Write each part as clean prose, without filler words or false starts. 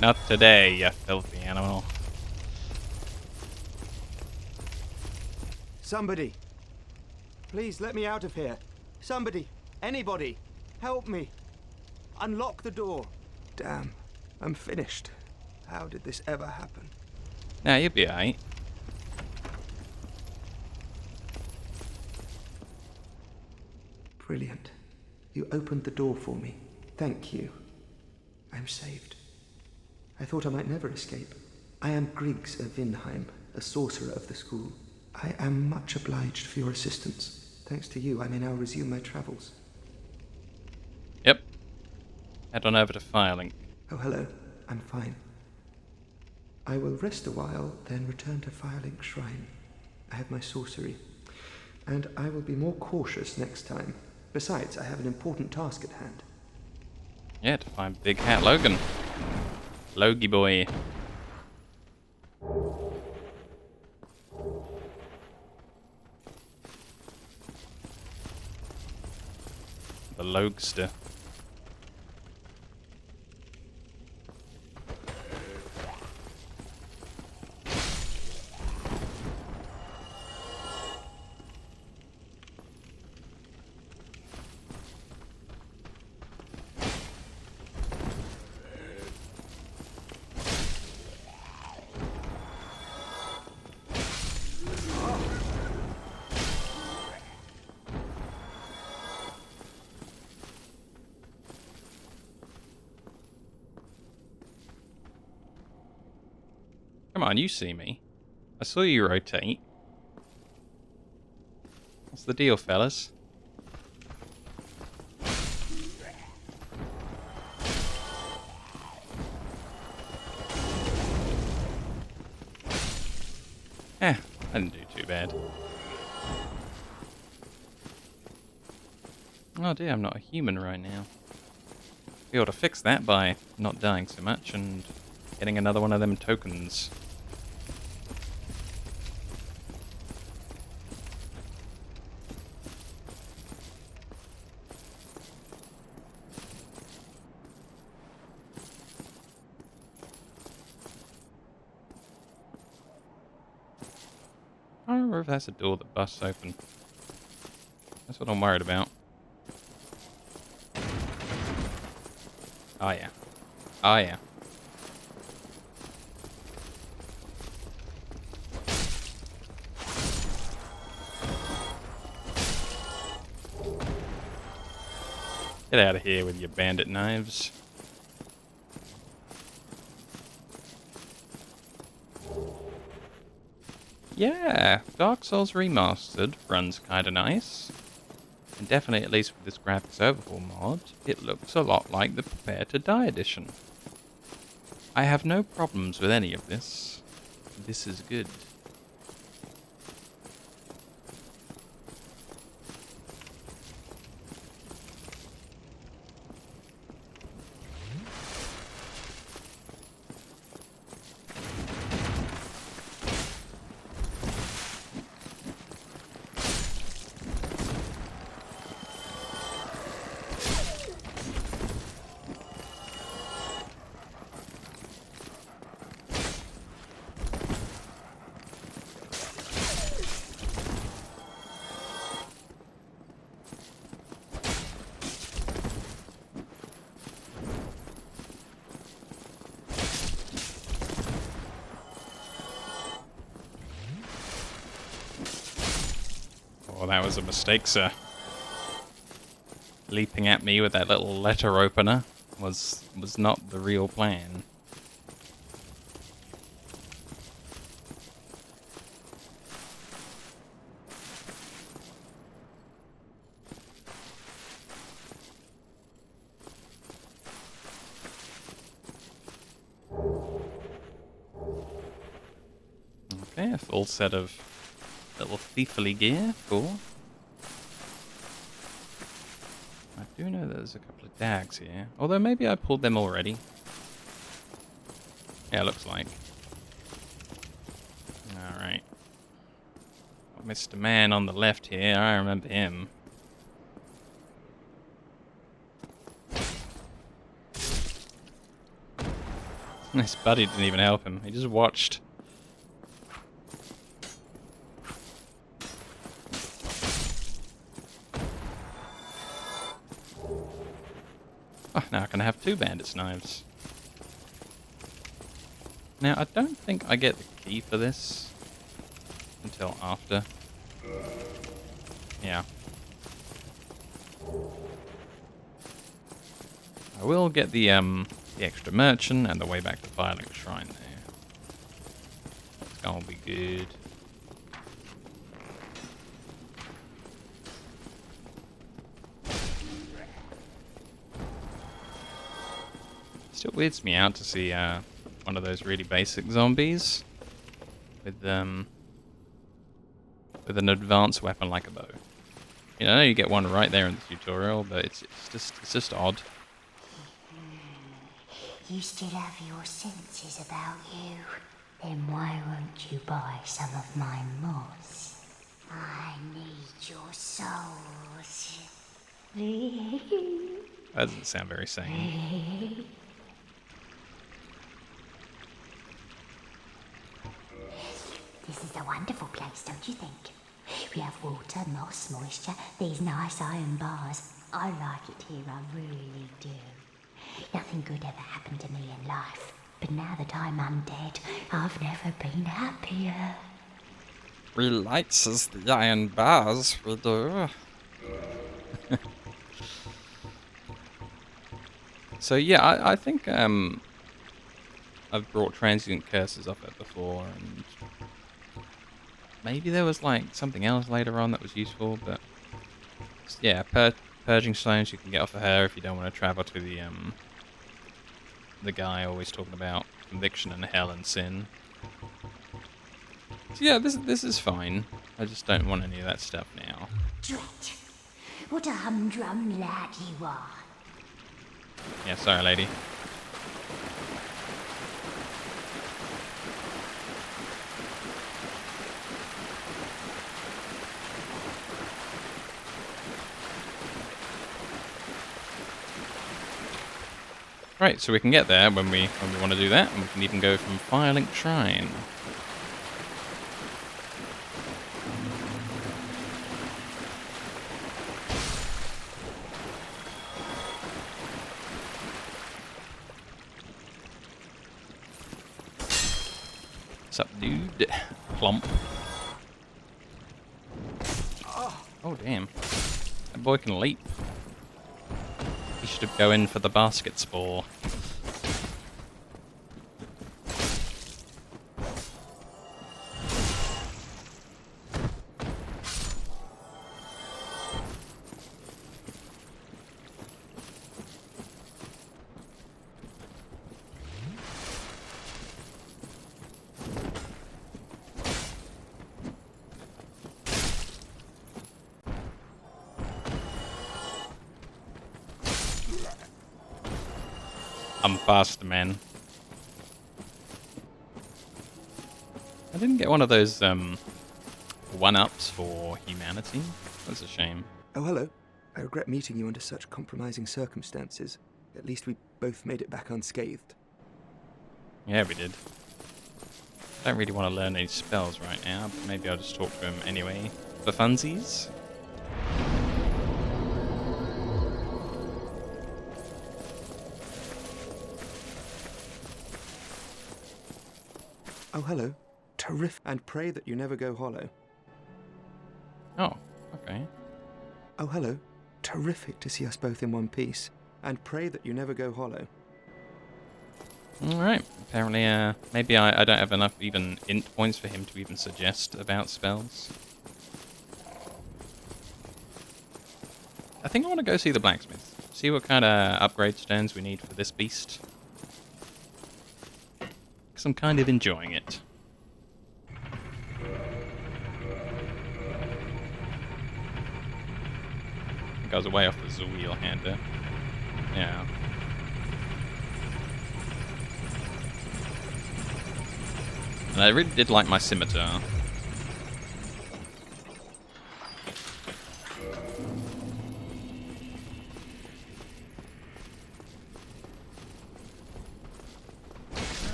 Not today, you filthy animal. Somebody. Please let me out of here. Somebody. Anybody. Help me. Unlock the door. Damn. I'm finished. How did this ever happen? Nah, you'll be alright. Brilliant. You opened the door for me. Thank you. I'm saved. I thought I might never escape. I am Griggs of Vinheim, a sorcerer of the school. I am much obliged for your assistance. Thanks to you, I may now resume my travels. Yep. Head on over to Firelink. Oh, hello. I'm fine. I will rest a while, then return to Firelink Shrine. I have my sorcery. And I will be more cautious next time. Besides, I have an important task at hand. Yeah, to find Big Hat Logan. Logie boy. The Logster. Come on, you see me. I saw you rotate. What's the deal, fellas? I didn't do too bad. Oh dear, I'm not a human right now. Be able to fix that by not dying so much and getting another one of them tokens. I don't remember if that's a door that busts open. That's what I'm worried about. Oh yeah. Oh yeah. Get out of here with your bandit knives. Yeah, Dark Souls Remastered runs kinda nice. And definitely, at least with this graphics overhaul mod, it looks a lot like the Prepare to Die edition. I have no problems with any of this. This is good. Oh, that was a mistake, sir. Leaping at me with that little letter opener was not the real plan. Okay, a full set of little thiefly gear. Cool. I do know there's a couple of dags here. Although maybe I pulled them already. Yeah, looks like. Alright. Mr. Man on the left here, I remember him. His buddy didn't even help him. He just watched. Oh, now I can have 2 bandits' knives. Now, I don't think I get the key for this until after. Yeah. I will get the extra merchant and the way back to Firelink Shrine there. It's gonna be good. Still weirds me out to see one of those really basic zombies with an advanced weapon like a bow. You know, you get one right there in the tutorial, but it's just odd. You still have your senses about you. Then why won't you buy some of my moss? I need your souls. That doesn't sound very sane. This is a wonderful place, don't you think? We have water, moss, moisture, these nice iron bars. I like it here, I really do. Nothing good ever happened to me in life. But now that I'm undead, I've never been happier. Relates as the iron bars we do. So yeah, I think I've brought transient curses off it before, and maybe there was like something else later on that was useful, but yeah, purging stones you can get off of her if you don't want to travel to the guy always talking about conviction and hell and sin. So yeah, this is fine. I just don't want any of that stuff now. Drat! What a humdrum lad you are. Yeah, sorry, lady. Right, so we can get there when we want to do that, and we can even go from Firelink Shrine. What's up, dude? Plump. Oh, damn. That boy can leap. He should go in for the basket spore. I'm faster, man. I didn't get one of those one-ups for humanity. That's a shame. Oh, hello. I regret meeting you under such compromising circumstances. At least we both made it back unscathed. Yeah, we did. I don't really want to learn any spells right now, but maybe I'll just talk to him anyway. For funsies? Oh, hello. Terrific. And pray that you never go hollow. Oh, okay. Oh, hello. Terrific to see us both in one piece. And pray that you never go hollow. Alright, apparently maybe I don't have enough even int points for him to even suggest about spells. I think I want to go see the blacksmith. See what kind of upgrade stones we need for this beast. Because I'm kind of enjoying it. I think I was way off the wheel hander. Yeah. And I really did like my scimitar.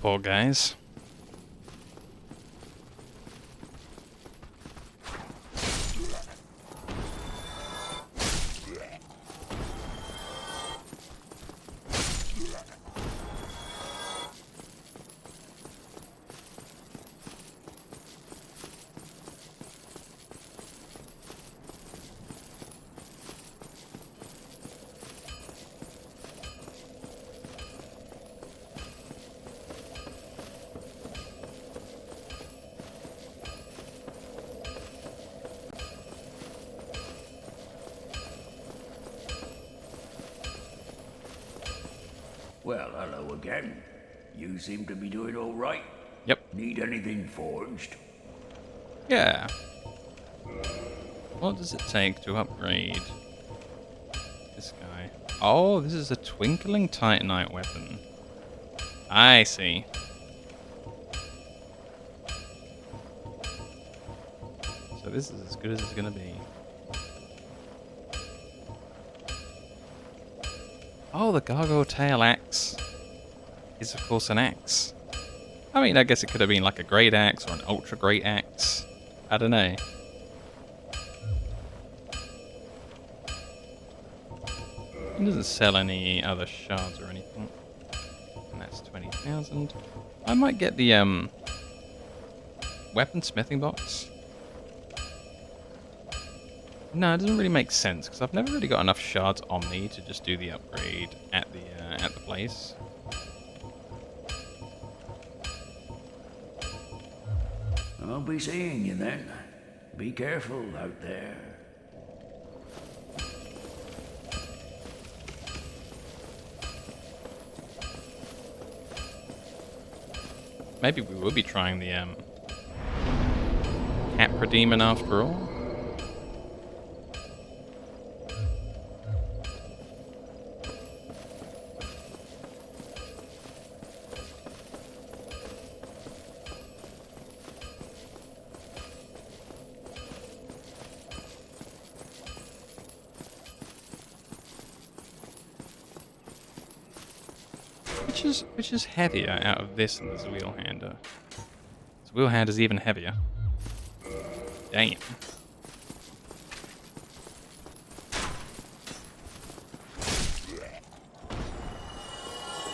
poor guys. Well, hello again. You seem to be doing all right. Yep. Need anything forged? Yeah. What does it take to upgrade this guy? Oh, this is a twinkling titanite weapon. I see. So this is as good as it's gonna be. Oh, the gargoyle tail axe is of course an axe. I mean, I guess it could have been like a great axe or an ultra great axe. I don't know. It doesn't sell any other shards or anything. And that's 20,000. I might get the weapon smithing box. No, it doesn't really make sense because I've never really got enough shards on me to just do the upgrade at the place. I'll be seeing you then. Be careful out there. Maybe we will be trying the Capra Demon after all. Which is heavier out of this and the Wheelhander? This Wheelhander's even heavier. Damn.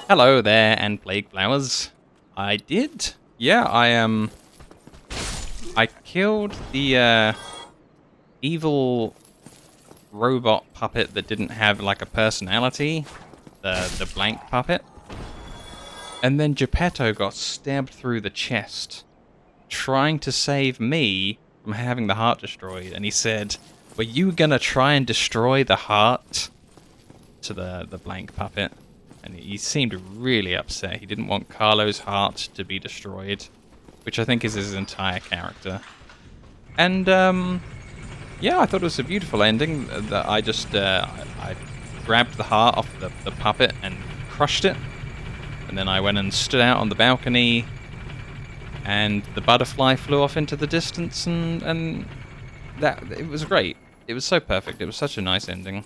Hello there, and Plague Flowers. I did. Yeah, I killed the evil robot puppet that didn't have like a personality. The blank puppet. And then Geppetto got stabbed through the chest, trying to save me from having the heart destroyed. And he said, "Were you gonna try and destroy the heart?" To the blank puppet. And he seemed really upset. He didn't want Carlo's heart to be destroyed, which I think is his entire character. And yeah, I thought it was a beautiful ending. That I just I grabbed the heart off the puppet and crushed it. And then I went and stood out on the balcony, and the butterfly flew off into the distance, and that it was great. It was so perfect. It was such a nice ending.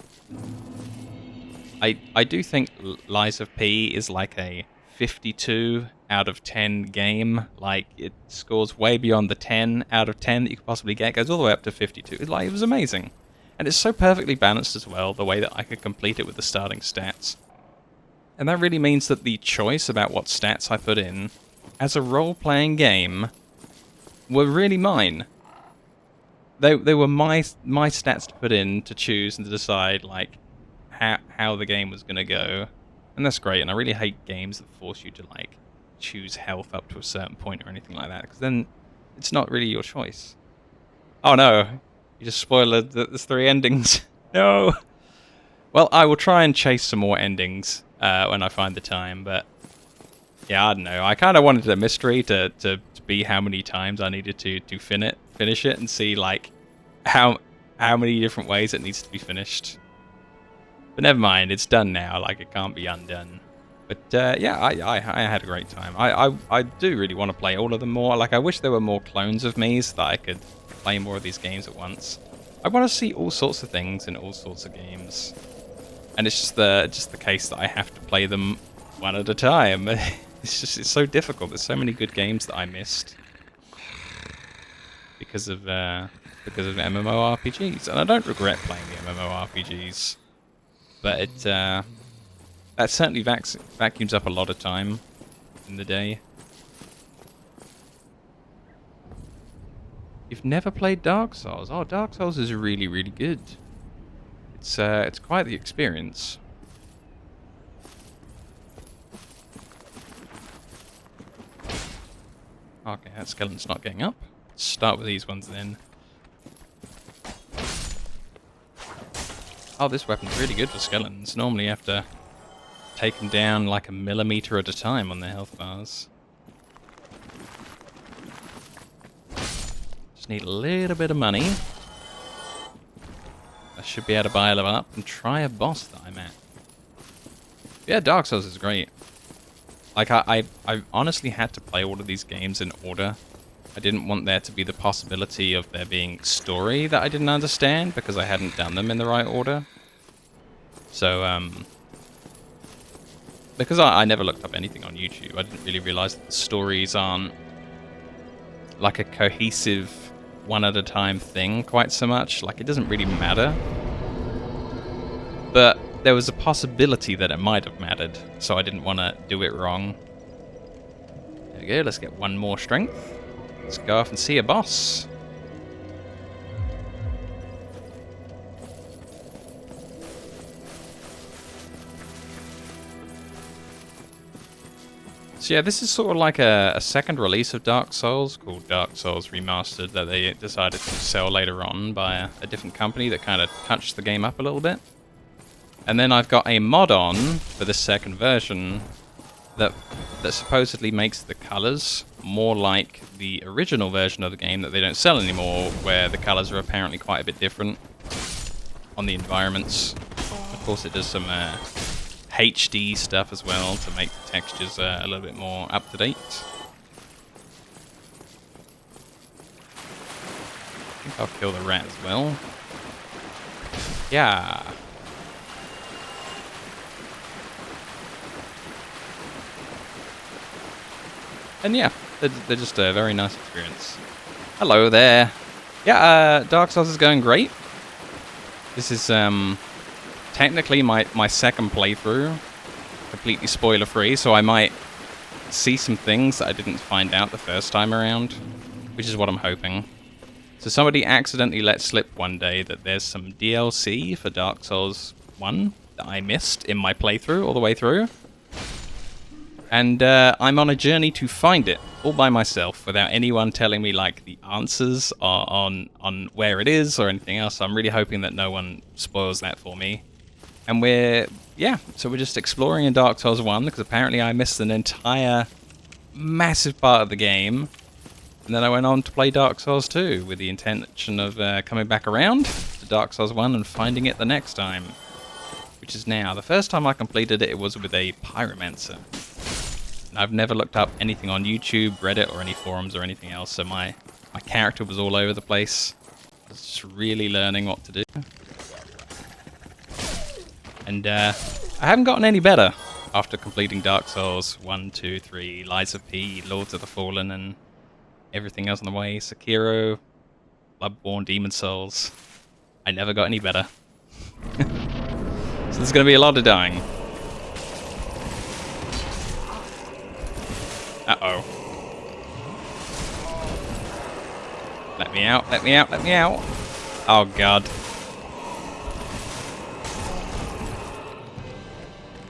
I do think Lies of P is like a 52 out of 10 game. Like, it scores way beyond the 10 out of 10 that you could possibly get. It goes all the way up to 52. It was amazing. And it's so perfectly balanced as well, the way that I could complete it with the starting stats. And that really means that the choice about what stats I put in as a role-playing game were really mine. They were my stats to put in to choose and to decide like how the game was going to go. And that's great. And I really hate games that force you to like choose health up to a certain point or anything like that, because then it's not really your choice. Oh no, you just spoiled there's 3 endings. No. Well, I will try and chase some more endings when I find the time, but yeah, I don't know. I kind of wanted a mystery to be how many times I needed to finish it and see like how many different ways it needs to be finished. But never mind, it's done now. Like, it can't be undone. But yeah, I had a great time. I do really want to play all of them more. Like, I wish there were more clones of me so that I could play more of these games at once. I want to see all sorts of things in all sorts of games. And it's just the case that I have to play them one at a time. It's so difficult. There's so many good games that I missed because of MMORPGs, and I don't regret playing the MMORPGs, but it that certainly vacuums up a lot of time in the day. You've never played Dark Souls? Oh, Dark Souls is really, really good. It's quite the experience. Okay, that skeleton's not getting up. Let's start with these ones then. Oh, this weapon's really good for skeletons. Normally you have to take them down like a millimeter at a time on their health bars. Just need a little bit of money. I should be able to buy a level up and try a boss that I'm at. Yeah, Dark Souls is great. Like, I honestly had to play all of these games in order. I didn't want there to be the possibility of there being story that I didn't understand because I hadn't done them in the right order. So, because I never looked up anything on YouTube, I didn't really realize that the stories aren't like a cohesive one-at-a-time thing quite so much. Like, it doesn't really matter. But there was a possibility that it might have mattered, so I didn't want to do it wrong. There we go, let's get one more strength. Let's go off and see a boss. So yeah, this is sort of like a second release of Dark Souls called Dark Souls Remastered that they decided to sell later on by a different company that kind of touched the game up a little bit. And then I've got a mod on for the second version that supposedly makes the colors more like the original version of the game that they don't sell anymore, where the colors are apparently quite a bit different on the environments. Of course, it does some HD stuff as well to make the textures a little bit more up to date. I think I'll kill the rat as well. Yeah. And yeah, they're just a very nice experience. Hello there. Yeah, Dark Souls is going great. This is technically my second playthrough, completely spoiler free, so I might see some things that I didn't find out the first time around, which is what I'm hoping. So somebody accidentally let slip one day that there's some DLC for Dark Souls 1 that I missed in my playthrough all the way through. And I'm on a journey to find it all by myself without anyone telling me like the answers on where it is or anything else. So I'm really hoping that no one spoils that for me. And we're just exploring in Dark Souls 1 because apparently I missed an entire massive part of the game. And then I went on to play Dark Souls 2 with the intention of coming back around to Dark Souls 1 and finding it the next time. Which is now. The first time I completed it, it was with a Pyromancer. I've never looked up anything on YouTube, Reddit, or any forums or anything else, so my character was all over the place. I was just really learning what to do. And I haven't gotten any better after completing Dark Souls 1, 2, 3, Lies of P, Lords of the Fallen, and everything else on the way. Sekiro, Bloodborne, Demon Souls. I never got any better. So there's going to be a lot of dying. Uh-oh. Let me out, let me out, let me out. Oh, God.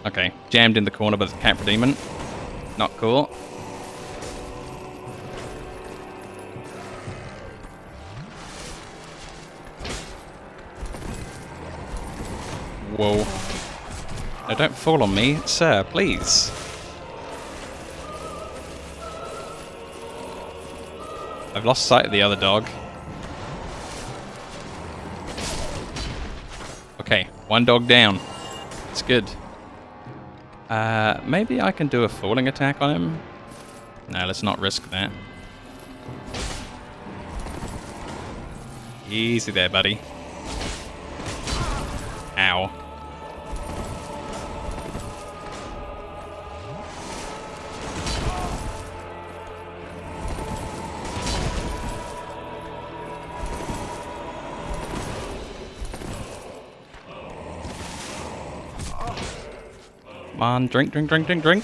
Okay, jammed in the corner by the Capra Demon. Not cool. Whoa. No, don't fall on me, sir, please. I've lost sight of the other dog. Okay, one dog down. It's good. Maybe I can do a falling attack on him? No, let's not risk that. Easy there, buddy. Ow. on, drink, drink, drink, drink, drink.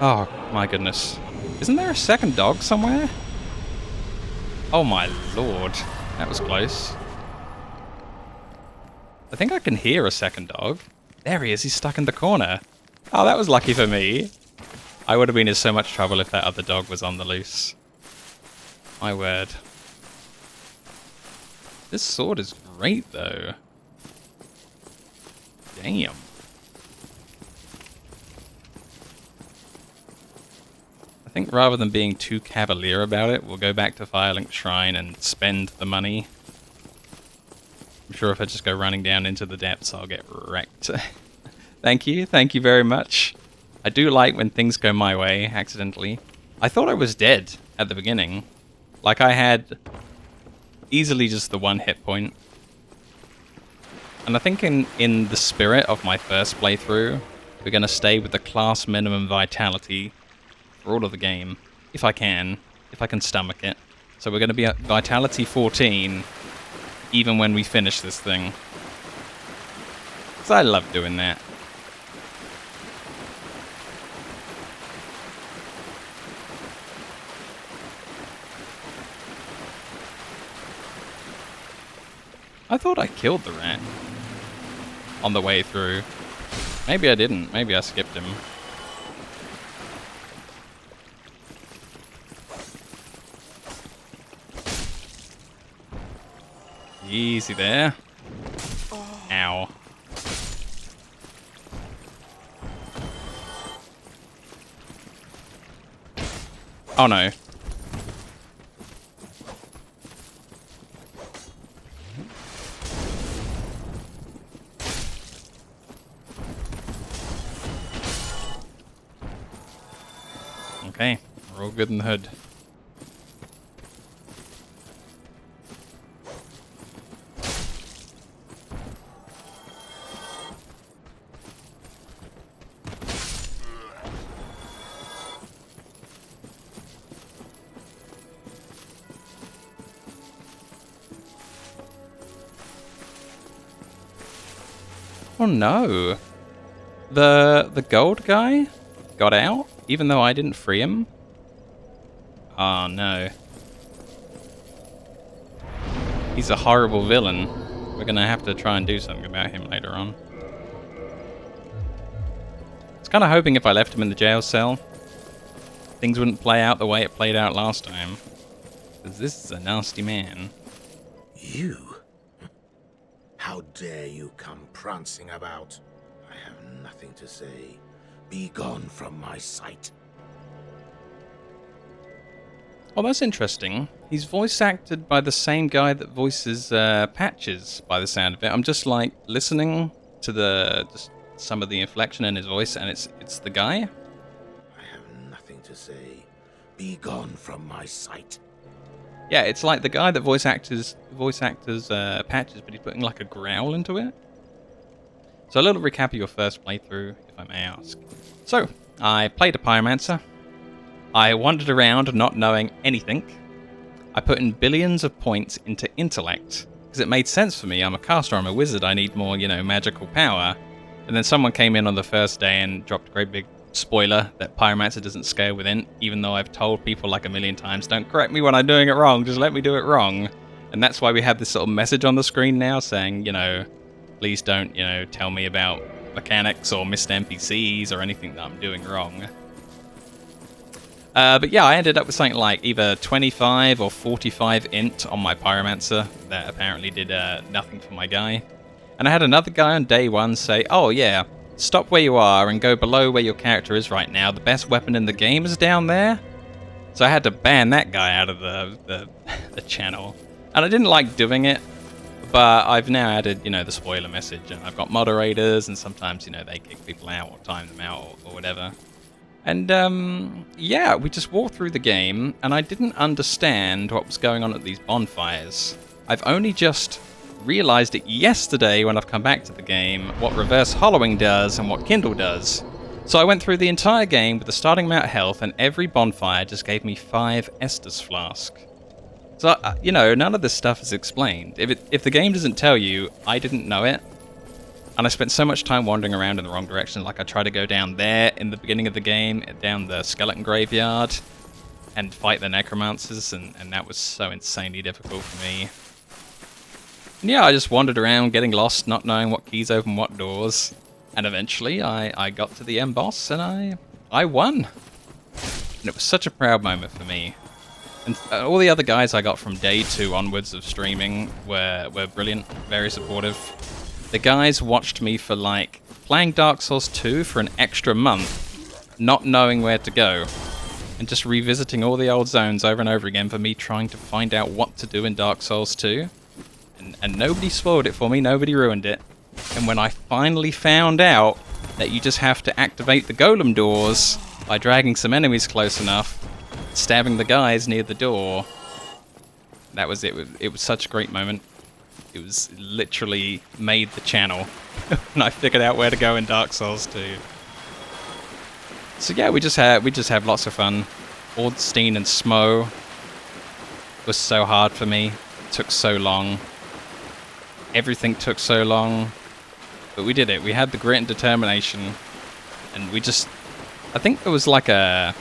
Oh, my goodness. Isn't there a second dog somewhere? Oh my lord. That was close. I think I can hear a second dog. There he is, he's stuck in the corner. Oh, that was lucky for me. I would have been in so much trouble if that other dog was on the loose. My word. This sword is great, though. Damn. I think rather than being too cavalier about it, we'll go back to Firelink Shrine and spend the money. I'm sure if I just go running down into the depths, I'll get wrecked. Thank you very much. I do like when things go my way, accidentally. I thought I was dead at the beginning. Like I had easily just the one hit point. And I think in the spirit of my first playthrough, we're going to stay with the class minimum vitality for all of the game. If I can stomach it. So we're going to be at vitality 14 even when we finish this thing. Because I love doing that. I thought I killed the rat on the way through. Maybe I didn't. Maybe I skipped him. Easy there. Ow. Oh no. Okay, we're all good in the hood. Oh no. The gold guy got out, even though I didn't free him? Oh no. He's a horrible villain. We're gonna have to try and do something about him later on. I was kind of hoping if I left him in the jail cell, things wouldn't play out the way it played out last time. Because this is a nasty man. You? How dare you come prancing about? I have nothing to say. Be gone from my sight. Oh, that's interesting. He's voice acted by the same guy that voices Patches, by the sound of it. I'm just like listening to just some of the inflection in his voice, and it's the guy. I have nothing to say. Be gone from my sight. Yeah, it's like the guy that voice actors Patches, but he's putting like a growl into it. So a little recap of your first playthrough, if I may ask. So, I played a Pyromancer. I wandered around not knowing anything. I put in billions of points into intellect, because it made sense for me. I'm a caster, I'm a wizard, I need more, magical power. And then someone came in on the first day and dropped a great big spoiler that Pyromancer doesn't scale with int, even though I've told people like a million times, don't correct me when I'm doing it wrong, just let me do it wrong. And that's why we have this sort of message on the screen now saying, please don't, tell me about mechanics or missed NPCs or anything that I'm doing wrong. But yeah, I ended up with something like either 25 or 45 int on my Pyromancer that apparently did nothing for my guy. And I had another guy on day one say, oh yeah, stop where you are and go below where your character is right now. The best weapon in the game is down there. So I had to ban that guy out of the channel. And I didn't like doing it, but I've now added, the spoiler message. And I've got moderators, and sometimes, they kick people out or time them out or whatever. And, yeah, we just walked through the game, and I didn't understand what was going on at these bonfires. I've only just realized it yesterday when I've come back to the game, what reverse hollowing does and what Kindle does. So I went through the entire game with the starting amount of health, and every bonfire just gave me 5 Estus Flask. So, none of this stuff is explained. If the game doesn't tell you, I didn't know it. And I spent so much time wandering around in the wrong direction. Like, I tried to go down there in the beginning of the game, down the skeleton graveyard, and fight the necromancers, and that was so insanely difficult for me. And yeah, I just wandered around, getting lost, not knowing what keys open what doors. And eventually, I got to the end boss, and I won. And it was such a proud moment for me. And all the other guys I got from day 2 onwards of streaming were brilliant, very supportive. The guys watched me for, like, playing Dark Souls 2 for an extra month, not knowing where to go, and just revisiting all the old zones over and over again for me trying to find out what to do in Dark Souls 2. And nobody spoiled it for me, nobody ruined it. And when I finally found out that you just have to activate the golem doors by dragging some enemies close enough, stabbing the guys near the door, that was it. It was such a great moment. It was literally made the channel when I figured out where to go in Dark Souls 2. So yeah, we just have lots of fun. Ornstein and Smo was so hard for me. It took so long. Everything took so long. But we did it. We had the grit and determination. And we just... I think there was like a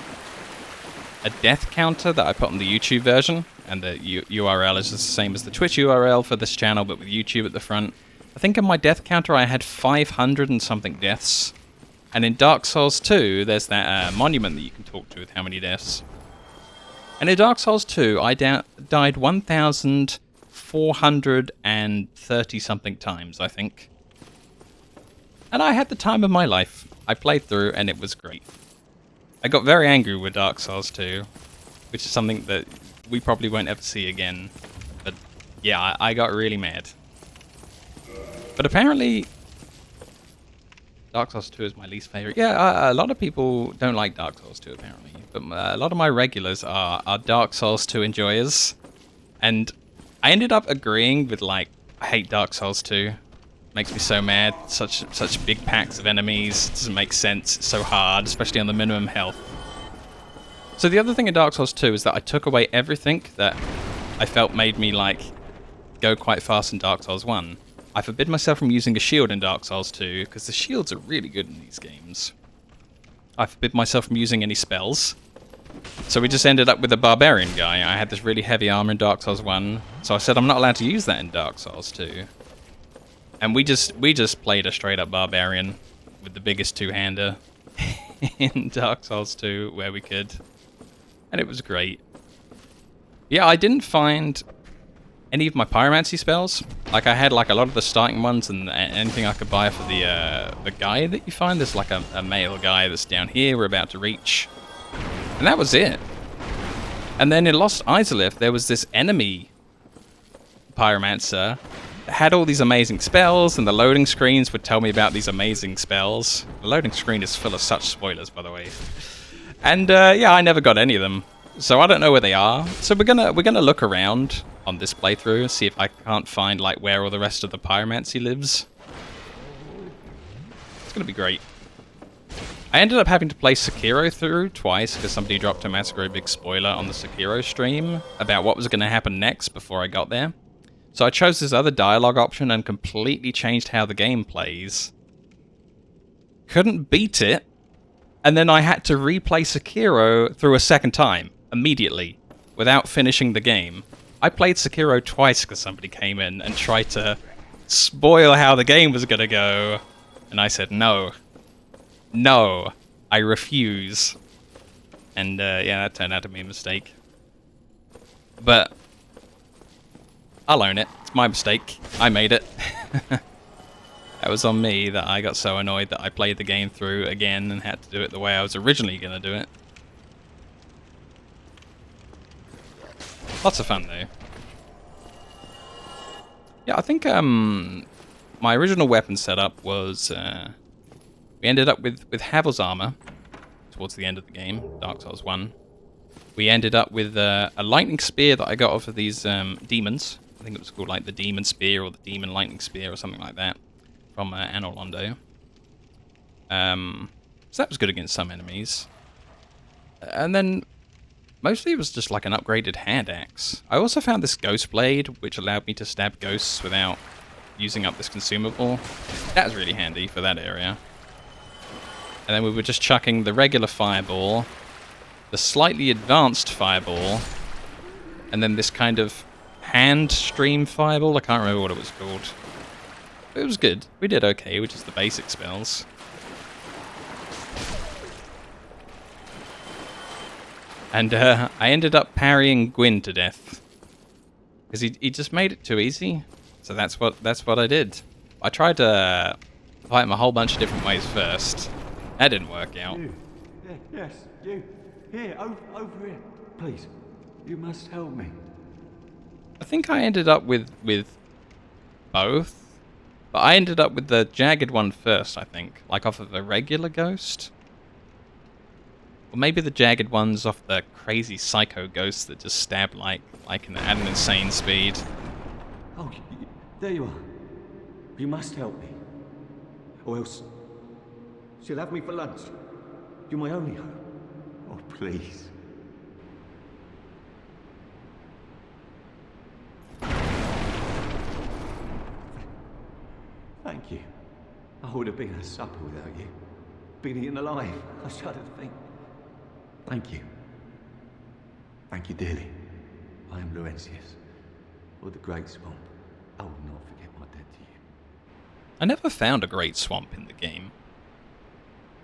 death counter that I put on the YouTube version. And the URL is the same as the Twitch URL for this channel, but with YouTube at the front. I think in my death counter I had 500 and something deaths. And in Dark Souls 2, there's that monument that you can talk to with how many deaths. And in Dark Souls 2, I died 1,430 something times, I think. And I had the time of my life. I played through, and it was great. I got very angry with Dark Souls 2, which is something that we probably won't ever see again. But yeah, I got really mad. But apparently, Dark Souls 2 is my least favorite. Yeah, a lot of people don't like Dark Souls 2, apparently. But a lot of my regulars are Dark Souls 2 enjoyers. And I ended up agreeing with, like, I hate Dark Souls 2. Makes me so mad. Such big packs of enemies. It doesn't make sense. It's so hard, especially on the minimum health. So the other thing in Dark Souls 2 is that I took away everything that I felt made me, like, go quite fast in Dark Souls 1. I forbid myself from using a shield in Dark Souls 2, because the shields are really good in these games. I forbid myself from using any spells. So we just ended up with a barbarian guy. I had this really heavy armor in Dark Souls 1, so I said I'm not allowed to use that in Dark Souls 2. And we just played a straight up barbarian with the biggest two-hander in Dark Souls 2 where we could. And it was great. Yeah, I didn't find any of my pyromancy spells. Like, I had like a lot of the starting ones and anything I could buy for the guy that you find. There's like a male guy that's down here we're about to reach. And that was it. And then in Lost Izalith, there was this enemy pyromancer that had all these amazing spells, and the loading screens would tell me about these amazing spells. The loading screen is full of such spoilers, by the way. And yeah, I never got any of them. So I don't know where they are. So we're gonna look around on this playthrough, see if I can't find like where all the rest of the pyromancy lives. It's gonna be great. I ended up having to play Sekiro through twice because somebody dropped a massacre big spoiler on the Sekiro stream about what was going to happen next before I got there. So I chose this other dialogue option and completely changed how the game plays. Couldn't beat it, and then I had to replay Sekiro through a second time, immediately, without finishing the game. I played Sekiro twice because somebody came in and tried to spoil how the game was going to go, and I said no. No, I refuse. And yeah, that turned out to be a mistake. But I'll own it. It's my mistake. I made it. That was on me that I got so annoyed that I played the game through again and had to do it the way I was originally going to do it. Lots of fun, though. Yeah, I think my original weapon setup was... we ended up with Havel's armor towards the end of the game, Dark Souls 1. We ended up with a lightning spear that I got off of these demons. I think it was called like the Demon Spear or the Demon Lightning Spear or something like that from Anor Londo. So that was good against some enemies. And then mostly it was just like an upgraded hand axe. I also found this ghost blade, which allowed me to stab ghosts without using up this consumable. That was really handy for that area. And then we were just chucking the regular fireball, the slightly advanced fireball, and then this kind of hand stream fireball. I can't remember what it was called. But it was good. We did okay with just the basic spells. And I ended up parrying Gwyn to death. Because he just made it too easy. So that's what I did. I tried to fight him a whole bunch of different ways first. That didn't work out. You. Yes, you. Here, over here. Please, you must help me. I think I ended up with both. But I ended up with the jagged one first, I think. Like off of a regular ghost. Or maybe the jagged one's off the crazy psycho ghost that just stabbed like at an insane speed. Oh, there you are. You must help me. Or else she'll have me for lunch. You're my only hope. Oh, please. Thank you. I would have been at supper without you. Been eaten alive. I shudder to think. Thank you. Thank you dearly. I am Laurentius, or the Great Swamp. I will not forget my debt to you. I never found a great swamp in the game.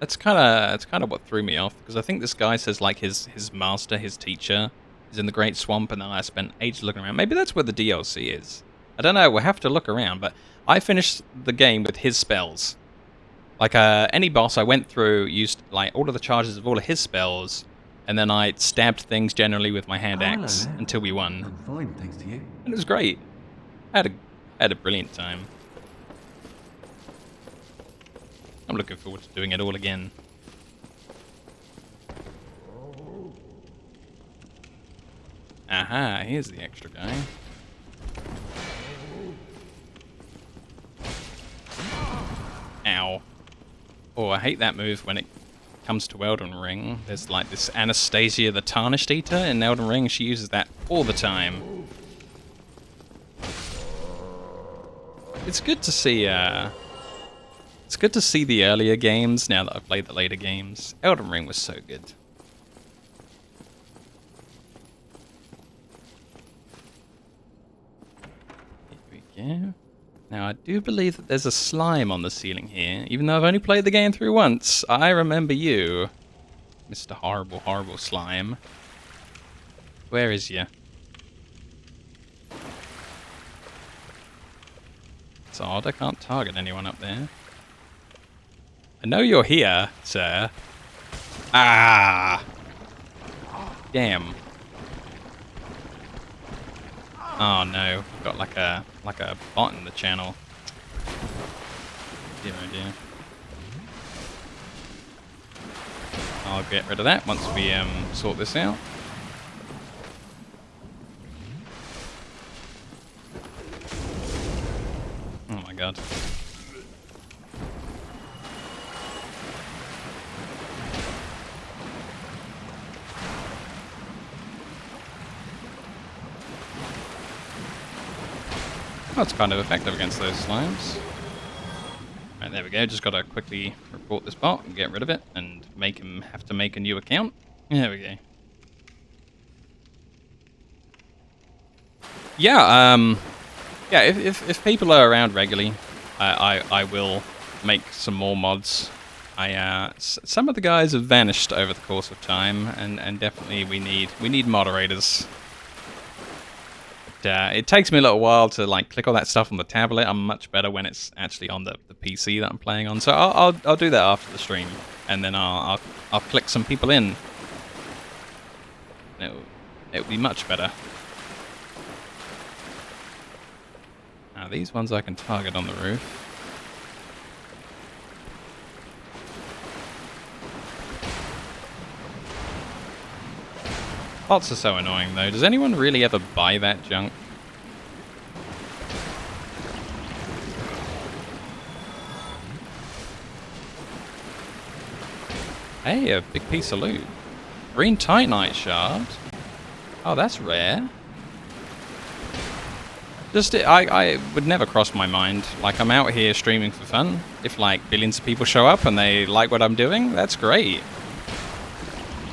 That's kind of what threw me off, because I think this guy says like his master, his teacher, is in the Great Swamp, and then I spent ages looking around. Maybe that's where the DLC is. I don't know. We'll have to look around, but I finished the game with his spells. Like any boss I went through used like all of the charges of all of his spells, and then I stabbed things generally with my hand axe until we won. I'm fine, thanks to you. And it was great. I had a brilliant time. I'm looking forward to doing it all again. Aha, here's the extra guy. Ow. Oh, I hate that move when it comes to Elden Ring. There's like this Anastasia the Tarnished Eater in Elden Ring. She uses that all the time. It's good to see the earlier games now that I've played the later games. Elden Ring was so good. Here we go. Now, I do believe that there's a slime on the ceiling here. Even though I've only played the game through once, I remember you, Mr. Horrible, Horrible Slime. Where is you? It's odd, I can't target anyone up there. I know you're here, sir. Ah! Damn. Oh no, we've got like a bot in the channel. Dear oh dear. I'll get rid of that once we sort this out. Oh my god. That's kind of effective against those slimes. Right, there we go. Just got to quickly report this bot and get rid of it and make him have to make a new account. There we go. Yeah, yeah. If people are around regularly, I will make some more mods. Some of the guys have vanished over the course of time, and definitely we need moderators. It takes me a little while to like click all that stuff on the tablet. I'm much better when it's actually on the PC that I'm playing on. So I'll do that after the stream, and then I'll click some people in. It'll be much better. Now these ones I can target on the roof. Bots are so annoying though. Does anyone really ever buy that junk? Hey, a big piece of loot. Green Titanite shard. Oh, that's rare. Just, I would never cross my mind. Like, I'm out here streaming for fun. If, like, billions of people show up and they like what I'm doing, that's great.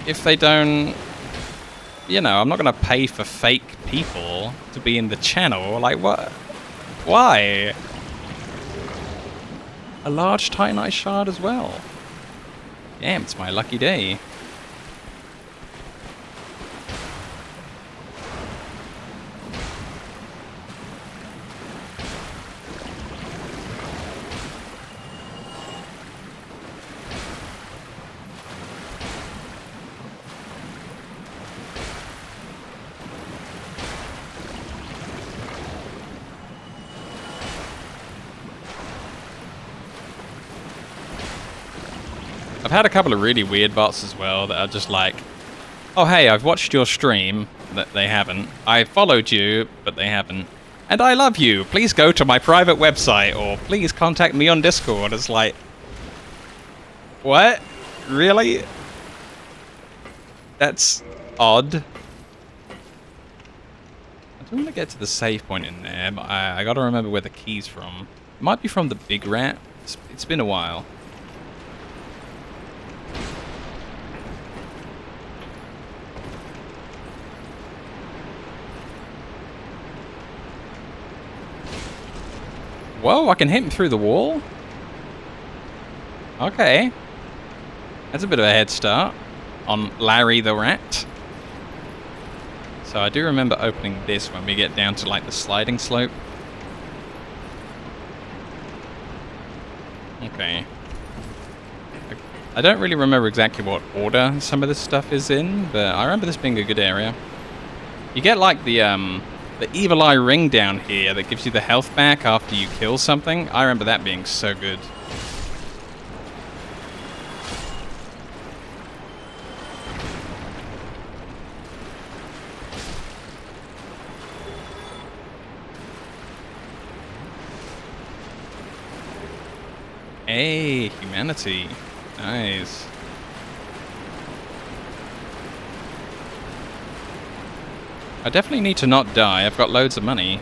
If they don't, you know, I'm not going to pay for fake people to be in the channel. Like, what? Why? A large Titanite shard as well. Damn, it's my lucky day. I've had a couple of really weird bots as well that are just like, oh hey, I've watched your stream. That they haven't. I followed you, but they haven't. And I love you. Please go to my private website or please contact me on Discord. It's like, what? Really? That's odd. I do want to get to the save point in there, but I got to remember where the key's from. It might be from the big rat. It's been a while. Whoa, I can hit him through the wall? Okay. That's a bit of a head start on Larry the Rat. So I do remember opening this when we get down to like the sliding slope. Okay. I don't really remember exactly what order some of this stuff is in, but I remember this being a good area. You get like the evil eye ring down here that gives you the health back after you kill something. I remember that being so good. Hey, humanity. Nice. I definitely need to not die. I've got loads of money.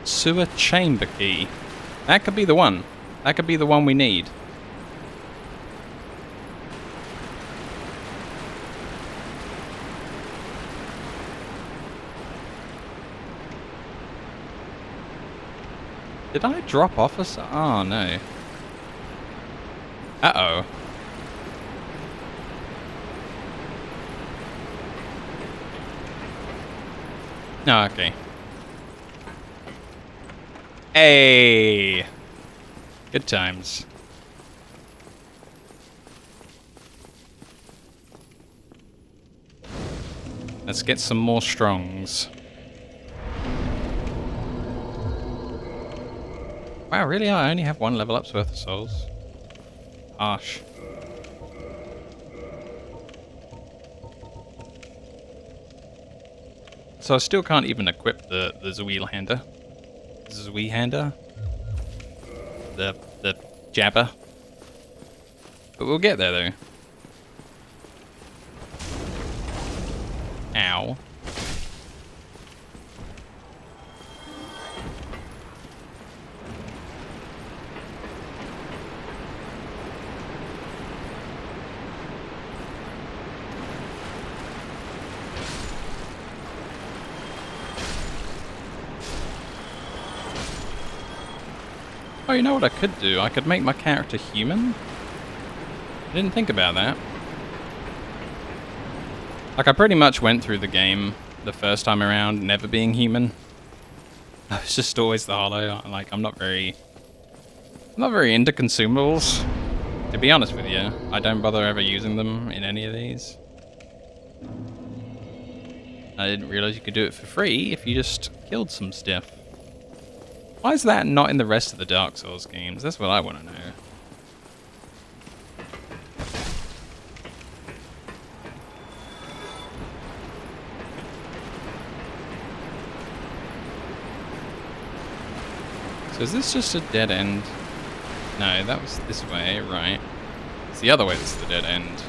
Sewer chamber key. That could be the one. That could be the one we need. Did I drop off a... Oh, no. Uh-oh. Oh, okay. Hey! Good times. Let's get some more strongs. Wow, really? I only have one level up's worth of souls. Harsh. So I still can't even equip the Zweelhander. Zweehander? The jabber. But we'll get there though. Ow. Oh, you know what I could do? I could make my character human. I didn't think about that. Like, I pretty much went through the game the first time around never being human. I was just always the holo. Like, I'm not very into consumables. To be honest with you, I don't bother ever using them in any of these. I didn't realize you could do it for free if you just killed some stuff. Why is that not in the rest of the Dark Souls games? That's what I want to know. So is this just a dead end? No, that was this way, right. It's the other way that's the dead end.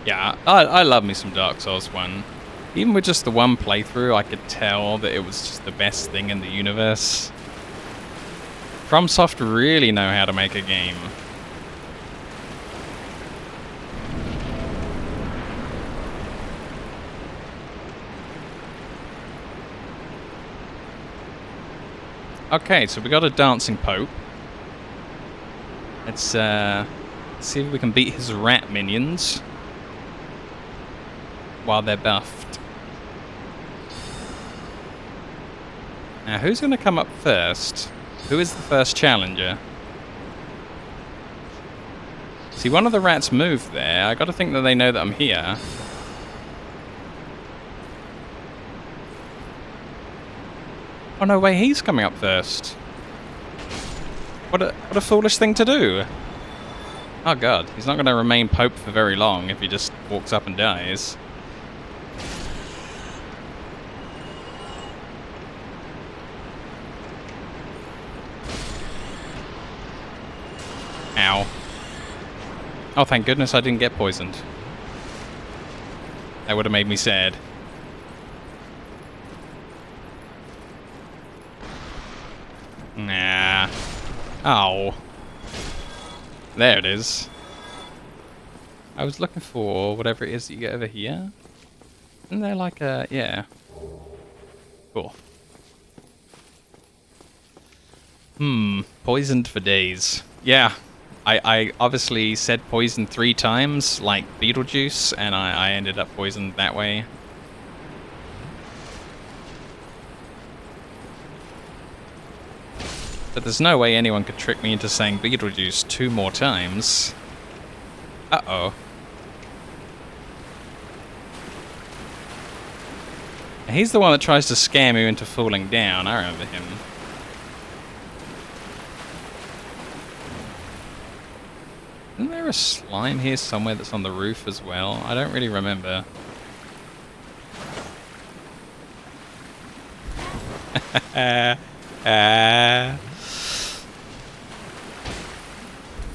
Yeah, I love me some Dark Souls 1. Even with just the one playthrough, I could tell that it was just the best thing in the universe. FromSoft really know how to make a game. Okay, so we got a dancing Pope. Let's see if we can beat his rat minions while they're buffed. Now, who's going to come up first? Who is the first challenger? See, one of the rats moved there. I got to think that they know that I'm here. Oh, no way, he's coming up first. What a foolish thing to do. Oh, God. He's not going to remain Pope for very long if he just walks up and dies. Ow. Oh, thank goodness I didn't get poisoned. That would have made me sad. Nah. Oh. There it is. I was looking for whatever it is that you get over here. Isn't there like a... yeah. Cool. Poisoned for days. Yeah. I obviously said poison 3 times, like Beetlejuice, and I ended up poisoned that way. But there's no way anyone could trick me into saying Beetlejuice 2 more times. Uh-oh. He's the one that tries to scare me into falling down. I remember him. Isn't there a slime here somewhere that's on the roof as well? I don't really remember.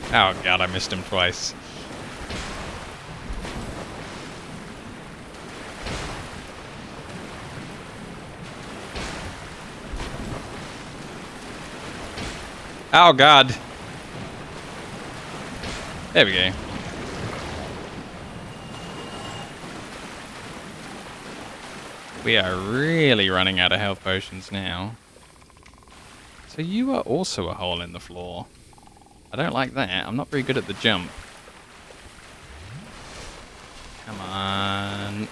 Oh god, I missed him twice. Oh god. There we go. We are really running out of health potions now. So you are also a hole in the floor. I don't like that. I'm not very good at the jump. Come on.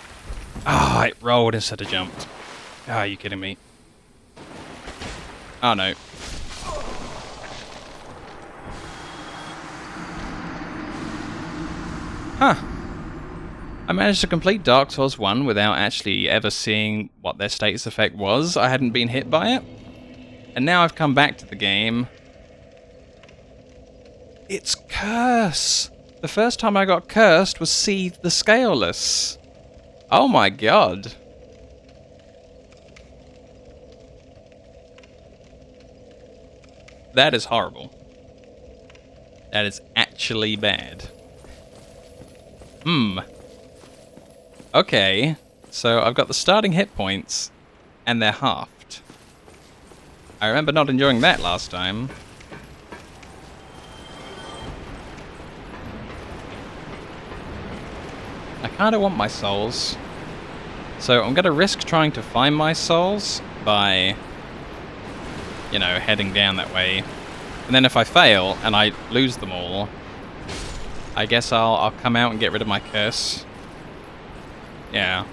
Ah, it rolled instead of jumped. Ah, are you kidding me? Oh no. Huh. I managed to complete Dark Souls 1 without actually ever seeing what their status effect was. I hadn't been hit by it. And now I've come back to the game. It's Curse! The first time I got cursed was Seethe the Scaleless. Oh my god. That is horrible. That is actually bad. Okay, so I've got the starting hit points, and they're halved. I remember not enjoying that last time. I kinda want my souls. So I'm gonna risk trying to find my souls by, you know, heading down that way. And then if I fail, and I lose them all, I guess I'll come out and get rid of my curse. Yeah.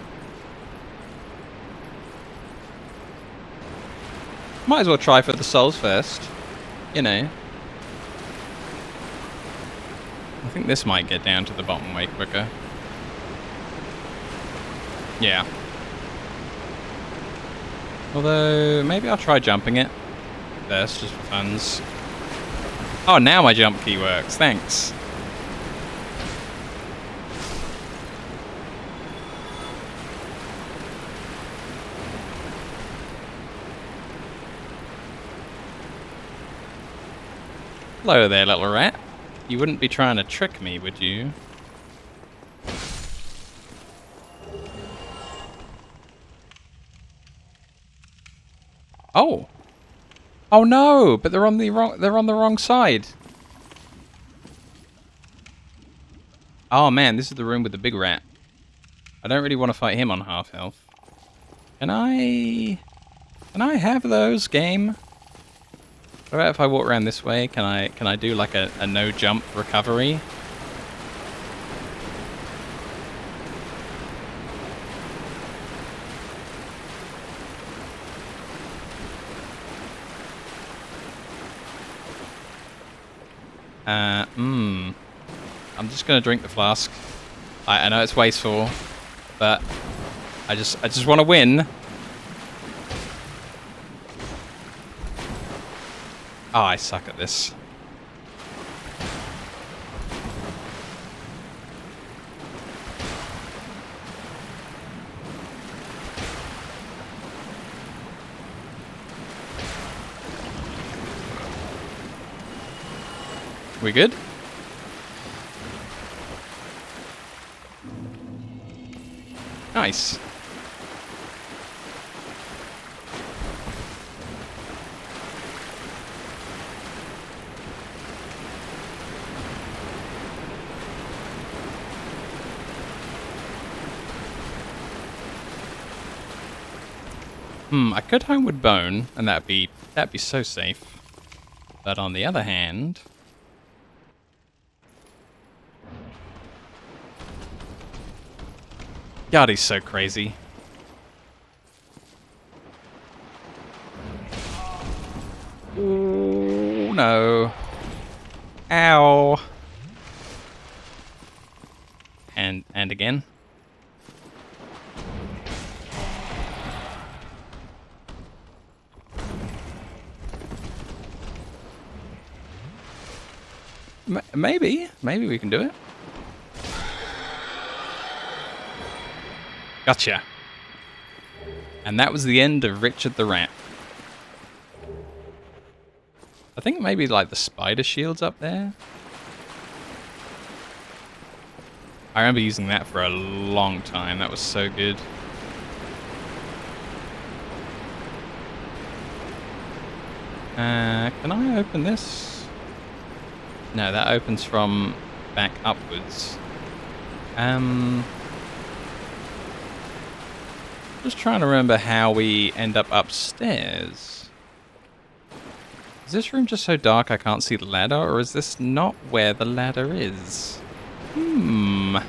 Might as well try for the souls first. You know. I think this might get down to the bottom way quicker. Yeah. Although, maybe I'll try jumping it first, just for funs. Oh, now my jump key works. Thanks. Hello there, little rat. You wouldn't be trying to trick me, would you? Oh. Oh no, but they're on the wrong side. Oh man, this is the room with the big rat. I don't really want to fight him on half health. Can I have those, game? What about if I walk around this way? Can I do like a no jump recovery? I'm just gonna drink the flask. I know it's wasteful, but I just want to win. Oh, I suck at this. We good? Nice. I could homeward bone, and that'd be so safe. But on the other hand, God, he's so crazy. Oh no! Ow! And again. Maybe we can do it. Gotcha. And that was the end of Richard the Rat. I think maybe like the spider shield's up there. I remember using that for a long time. That was so good. Can I open this? No, that opens from back upwards. Just trying to remember how we end up upstairs. Is this room just so dark I can't see the ladder, or is this not where the ladder is? Let's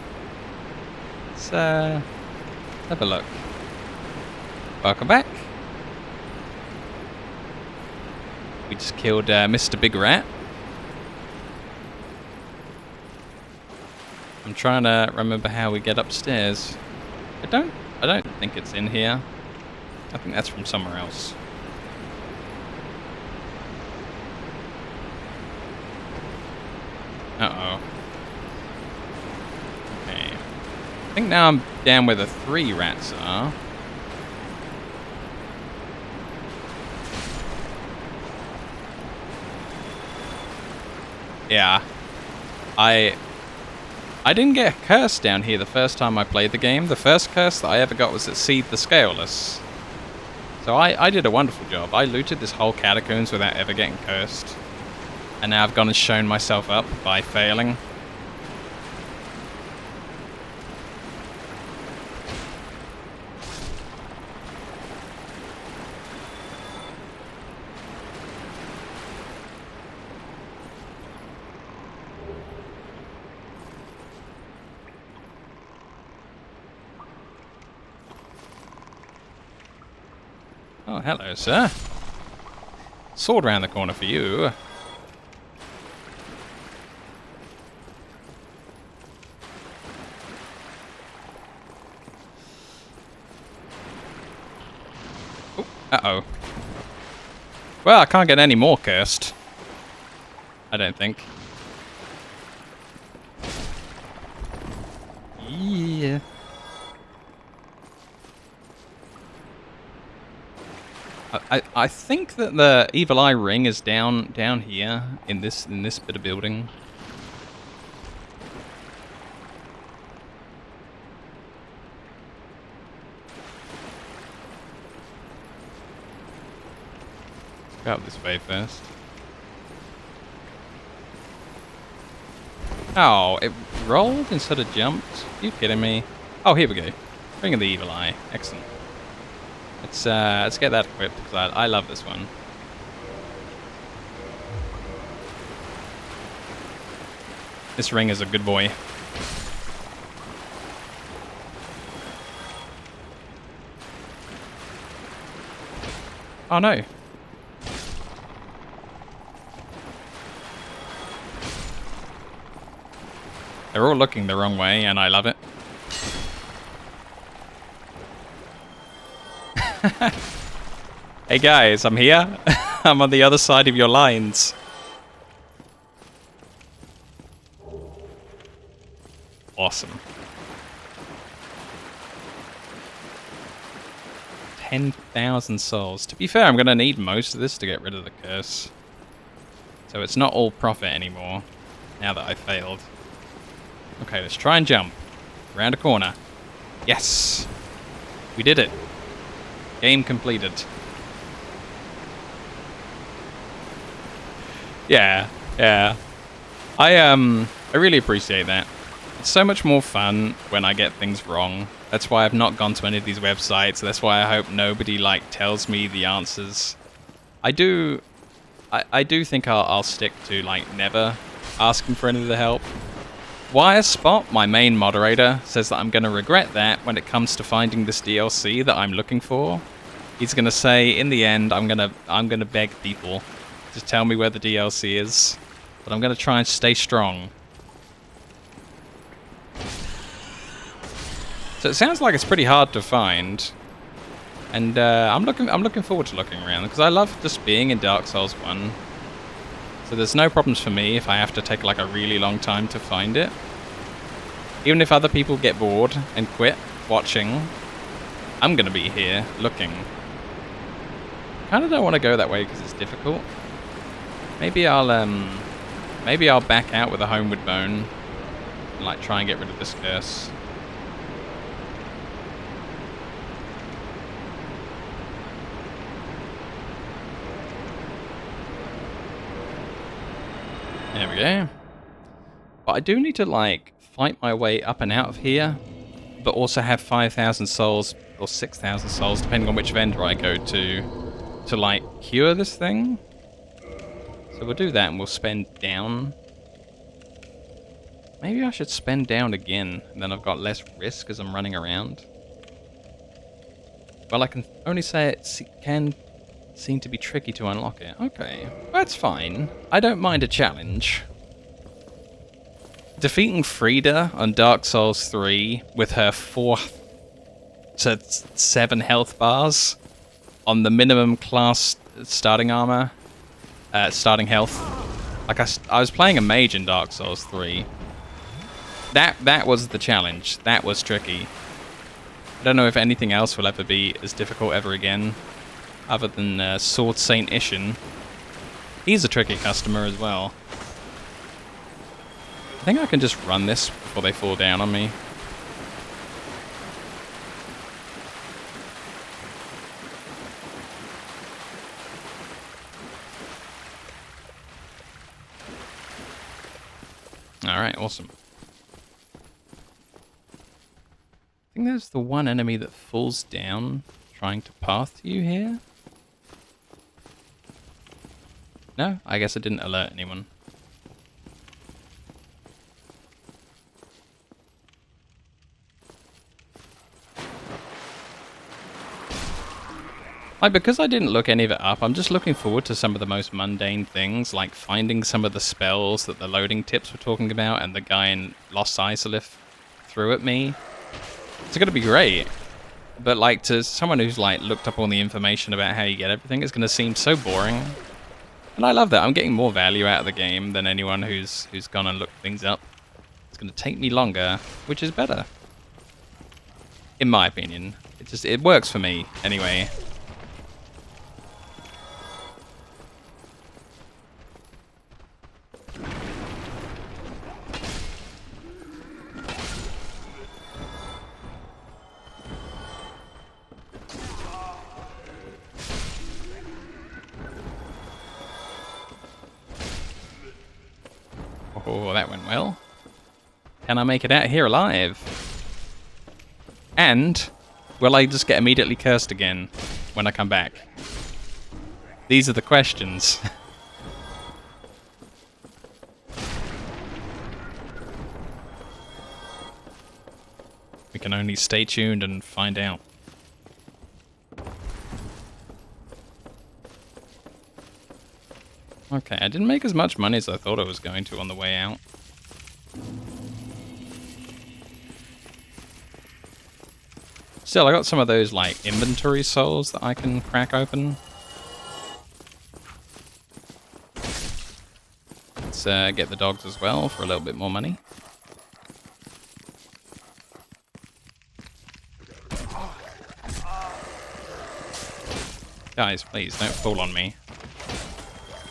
have a look. Welcome back. We just killed Mr. Big Rat. I'm trying to remember how we get upstairs. I don't think it's in here. I think that's from somewhere else. Uh-oh. Okay. I think now I'm down where the 3 rats are. Yeah. I didn't get a curse down here the first time I played the game. The first curse that I ever got was at Seed the Scaleless. So I did a wonderful job. I looted this whole catacombs without ever getting cursed. And now I've gone and shown myself up by failing. Oh, hello, sir. Sword round the corner for you. Oh, uh-oh. Well, I can't get any more cursed. I don't think. Yeah. I think that the Evil Eye ring is down here in this bit of building. Let's go up this way first. Oh, it rolled instead of jumped? Are you kidding me? Oh, here we go. Ring of the Evil Eye. Excellent. Let's get that equipped, because I love this one. This ring is a good boy. Oh no. They're all looking the wrong way, and I love it. Hey guys, I'm here. I'm on the other side of your lines. Awesome. 10,000 souls. To be fair, I'm going to need most of this to get rid of the curse. So it's not all profit anymore, now that I failed. Okay, let's try and jump. Around a corner. Yes! We did it. Game completed. Yeah. I really appreciate that. It's so much more fun when I get things wrong. That's why I've not gone to any of these websites. That's why I hope nobody tells me the answers. I do think I'll stick to never asking for any of the help. Wirespot, my main moderator, says that I'm going to regret that when it comes to finding this DLC that I'm looking for. He's going to say, in the end, I'm going to beg people to tell me where the DLC is. But I'm going to try and stay strong. So it sounds like it's pretty hard to find. And I'm looking forward to looking around, because I love just being in Dark Souls 1. So there's no problems for me if I have to take a really long time to find it. Even if other people get bored and quit watching, I'm gonna be here looking. Kinda don't want to go that way because it's difficult. Maybe I'll back out with a homeward bone and try and get rid of this curse. There we go. But I do need to fight my way up and out of here, but also have 5,000 souls or 6,000 souls, depending on which vendor I go to cure this thing. So we'll do that, and we'll spend down. Maybe I should spend down again, and then I've got less risk as I'm running around. Well, I can only say it can seem to be tricky to unlock it. Okay, that's fine. I don't mind a challenge. Defeating Frida on Dark Souls 3 with her 4 to 7 health bars on the minimum class starting armor, starting health. I was playing a mage in Dark Souls 3. That was the challenge. That was tricky. I don't know if anything else will ever be as difficult ever again, other than Sword Saint Ishin. He's a tricky customer as well. I think I can just run this before they fall down on me. Alright, awesome. I think there's the one enemy that falls down trying to path to you here. No? I guess it didn't alert anyone. Because I didn't look any of it up, I'm just looking forward to some of the most mundane things, like finding some of the spells that the loading tips were talking about and the guy in Lost Isolith threw at me. It's going to be great. But to someone who's looked up all the information about how you get everything, it's going to seem so boring. And I love that. I'm getting more value out of the game than anyone who's gone and looked things up. It's going to take me longer, which is better. In my opinion. It works for me, anyway. Oh, that went well. Can I make it out here alive? And will I just get immediately cursed again when I come back? These are the questions. We can only stay tuned and find out. Okay, I didn't make as much money as I thought I was going to on the way out. Still, I got some of those, like, inventory souls that I can crack open. Let's get the dogs as well for a little bit more money. Guys, please, don't fall on me.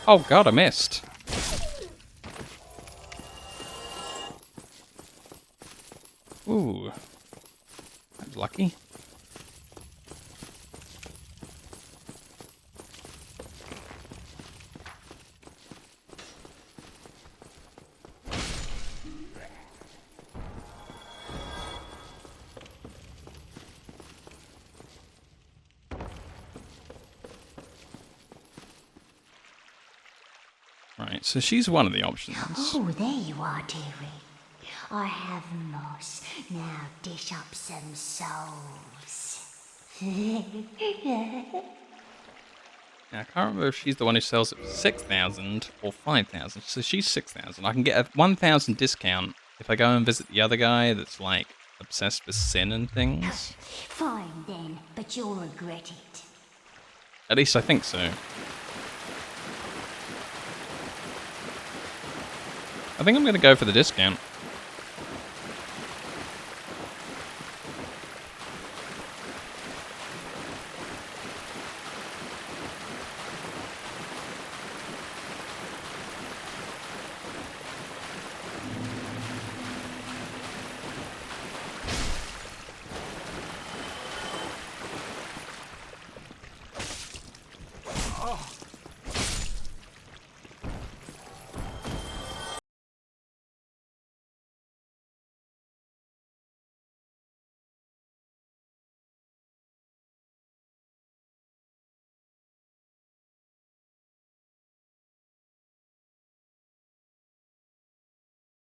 Oh god, I missed. Ooh. That was lucky. Right, so she's one of the options. Oh, there you are, dearie. I have moss. Now dish up some souls. Now, I can't remember if she's the one who sells it for 6,000 or 5,000. So she's 6,000. I can get a 1,000 discount if I go and visit the other guy that's like obsessed with sin and things. Fine then, but you'll regret it. At least I think so. I think I'm going to go for the discount.